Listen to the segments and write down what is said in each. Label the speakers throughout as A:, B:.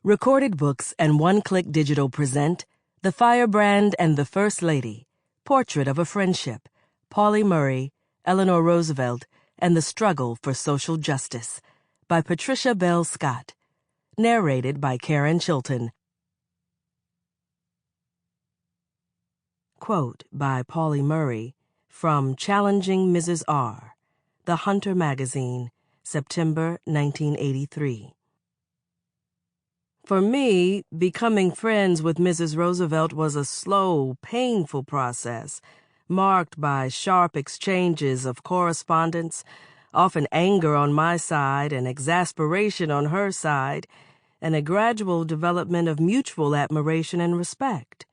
A: Recorded Books and One Click Digital present The Firebrand and the First Lady, Portrait of a Friendship, Pauli Murray, Eleanor Roosevelt, and the Struggle for Social Justice, by Patricia Bell Scott. Narrated by Karen Chilton. Quote by Pauli Murray from Challenging Mrs. R., The Hunter Magazine, September 1983. For me, becoming friends with Mrs. Roosevelt was a slow, painful process, marked by sharp exchanges of correspondence, often anger on my side and exasperation on her side, and a gradual development of mutual admiration and respect.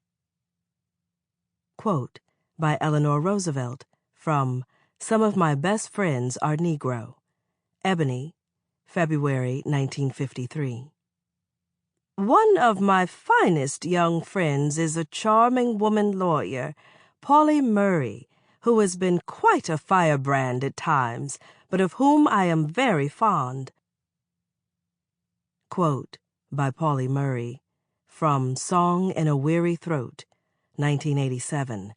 A: Quote by Eleanor Roosevelt from Some of My Best Friends Are Negro, Ebony, February 1953. One of my finest young friends is a charming woman lawyer, Pauli Murray, who has been quite a firebrand at times, but of whom I am very fond. Quote by Pauli Murray from Song in a Weary Throat, 1987.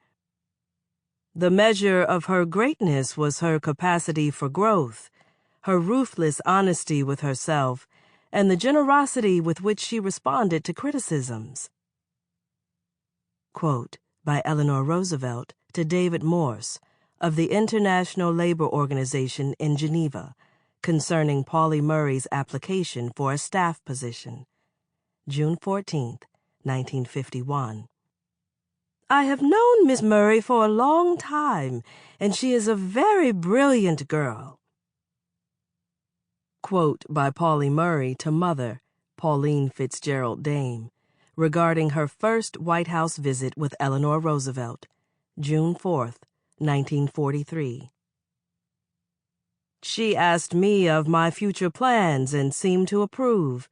A: The measure of her greatness was her capacity for growth, her ruthless honesty with herself, and the generosity with which she responded to criticisms. Quote by Eleanor Roosevelt to David Morse of the International Labor Organization in Geneva concerning Pauli Murray's application for a staff position, June 14, 1951. I have known Miss Murray for a long time, and she is a very brilliant girl. Quote by Pauli Murray to Mother, Pauline Fitzgerald Dame, regarding her first White House visit with Eleanor Roosevelt, June 4, 1943. She asked me of my future plans and seemed to approve.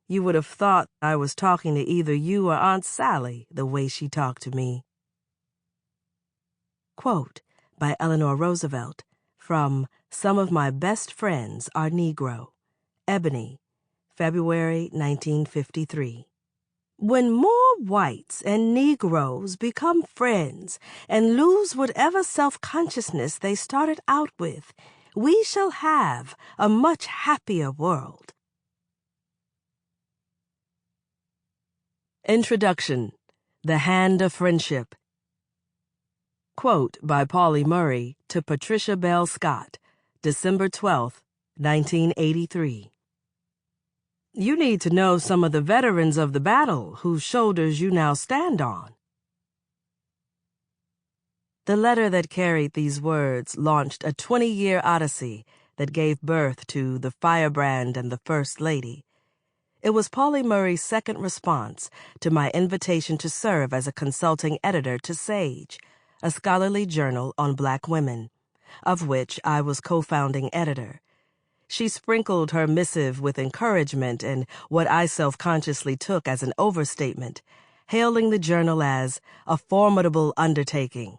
A: You would have thought I was talking to either you or Aunt Sally, the way she talked to me. Quote by Eleanor Roosevelt from Some of My Best Friends Are Negro, Ebony, February 1953. When more whites and Negroes become friends and lose whatever self-consciousness they started out with, we shall have a much happier world. Introduction: The Hand of Friendship. Quote by Pauli Murray to Patricia Bell Scott, December 12, 1983. You need to know some of the veterans of the battle whose shoulders you now stand on. The letter that carried these words launched a 20-year odyssey that gave birth to The Firebrand and the First Lady. It was Pauli Murray's second response to my invitation to serve as a consulting editor to Sage, a scholarly journal on Black women, of which I was co-founding editor. She sprinkled her missive with encouragement and what I self-consciously took as an overstatement, hailing the journal as a formidable undertaking,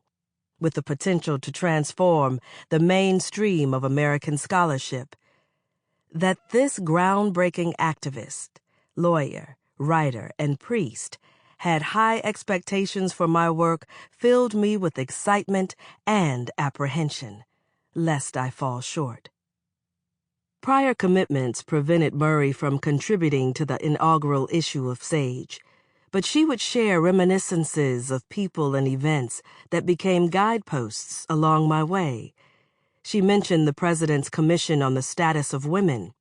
A: with the potential to transform the mainstream of American scholarship. That this groundbreaking activist, lawyer, writer, and priest had high expectations for my work filled me with excitement and apprehension, lest I fall short. Prior commitments prevented Murray from contributing to the inaugural issue of Sage, but she would share reminiscences of people and events that became guideposts along my way. She mentioned the President's Commission on the Status of Women,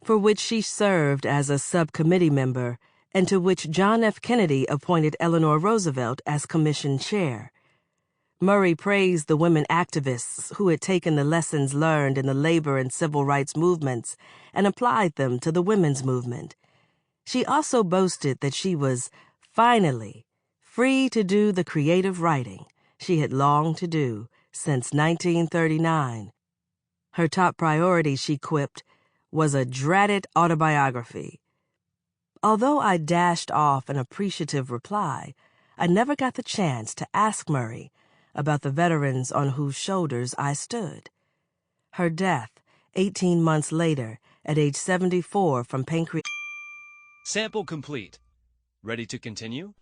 A: for which she served as a subcommittee member, and to which John F. Kennedy appointed Eleanor Roosevelt as commission chair. Murray praised the women activists who had taken the lessons learned in the labor and civil rights movements and applied them to the women's movement. She also boasted that she was, finally, free to do the creative writing she had longed to do since 1939. Her top priority, she quipped, was a dratted autobiography. Although I dashed off an appreciative reply, I never got the chance to ask Murray about the veterans on whose shoulders I stood. Her death, 18 months later, at age 74 from pancreatitis.
B: Sample complete. Ready to continue?